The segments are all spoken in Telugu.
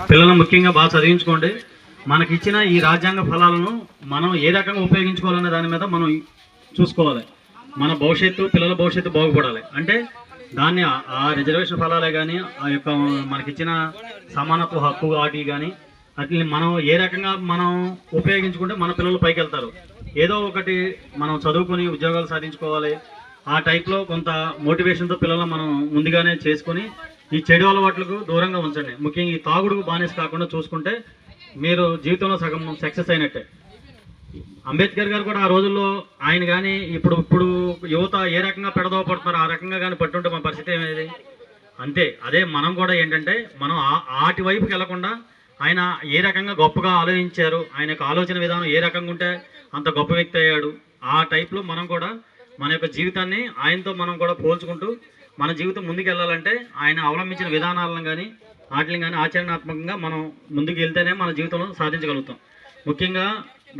పిల్లలను ముఖ్యంగా బాగా చదివించుకోండి. మనకిచ్చిన ఈ రాజ్యాంగ ఫలాలను మనం ఏ రకంగా ఉపయోగించుకోవాలనే దాని మీద మనం చూసుకోవాలి. మన భవిష్యత్తు, పిల్లల భవిష్యత్తు బాగుపడాలి అంటే దాన్ని ఆ రిజర్వేషన్ ఫలాలే కానీ, ఆ యొక్క మనకిచ్చిన సమానత్వ హక్కు వాటి కానీ వాటిని మనం ఏ రకంగా మనం ఉపయోగించుకుంటే మన పిల్లలు పైకి వెళ్తారు. ఏదో ఒకటి మనం చదువుకొని ఉద్యోగాలు సాధించుకోవాలి ఆ టైప్లో కొంత మోటివేషన్తో పిల్లలను మనం ముందుగానే చేసుకొని ఈ చెడు అలవాట్లకు దూరంగా ఉంచండి. ముఖ్యంగా ఈ తాగుడుకు బానిస కాకుండా చూసుకుంటే మీరు జీవితంలో సగం సక్సెస్ అయినట్టే. అంబేద్కర్ గారు కూడా ఆ రోజుల్లో ఆయన కానీ ఇప్పుడు యువత ఏ రకంగా పెడదోపడుతున్నారో ఆ రకంగా కానీ పట్టుంటే మన పరిస్థితి ఏమేది అంతే. అదే మనం కూడా ఏంటంటే మనం ఆటి వైపుకి వెళ్లకుండా ఆయన ఏ రకంగా గొప్పగా ఆలోచించారు, ఆయన యొక్క ఆలోచన విధానం ఏ రకంగా ఉంటే అంత గొప్ప వ్యక్తి అయ్యాడు, ఆ టైప్లో మనం కూడా మన యొక్క జీవితాన్ని ఆయనతో మనం కూడా పోల్చుకుంటూ మన జీవితం ముందుకు వెళ్ళాలంటే ఆయన అవలంబించిన విధానాలను కానీ వాటిని కానీ ఆచరణాత్మకంగా మనం ముందుకు వెళ్తేనే మన జీవితంలో సాధించగలుగుతాం. ముఖ్యంగా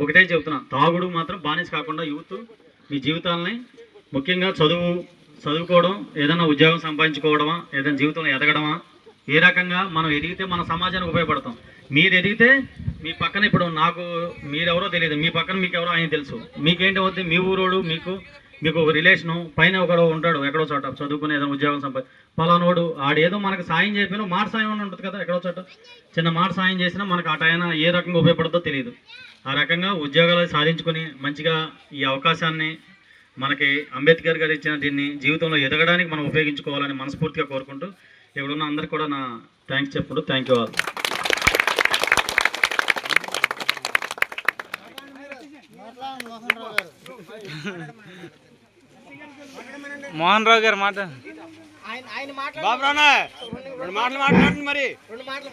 ఒకటే చెబుతున్నాను, తాగుడు మాత్రం బానిస కాకుండా యూత్ మీ జీవితాలని ముఖ్యంగా చదువుకోవడం, ఏదైనా ఉద్యోగం సంపాదించుకోవడమా, ఏదైనా జీవితంలో ఎదగడమా, ఏ రకంగా మనం ఎదిగితే మన సమాజానికి ఉపయోగపడతాం. మీరు ఎదిగితే మీ పక్కన ఇప్పుడు మీరెవరో తెలియదు, మీ పక్కన మీకెవరో ఆయన తెలుసు. మీకేంటి అవుతుంది, మీ ఊరోడు మీకు ఒక రిలేషను పైన ఒకడు ఉంటాడు ఎక్కడో చోట చదువుకుని ఏదైనా ఉద్యోగం పలానోడు ఆడేదో మనకు సాయం చేయకపోయినా మాట సాయం అని ఉంటుంది కదా, ఎక్కడో చోట చిన్న మాట సాయం చేసినా మనకు ఆ టైం ఏ రకంగా ఉపయోగపడుతుందో తెలియదు. ఆ రకంగా ఉద్యోగాలు సాధించుకొని మంచిగా ఈ అవకాశాన్ని మనకి అంబేద్కర్ గారు ఇచ్చిన దీన్ని జీవితంలో ఎదగడానికి మనం ఉపయోగించుకోవాలని మనస్ఫూర్తిగా కోరుకుంటూ ఇక్కడున్న అందరికి కూడా నా థ్యాంక్స్ చెప్పుడు. Thank you all. Mohan Rao గారు మాట బాబు రానా 2 మాటలు మాట్లాడండి మరి. 2 మాటలు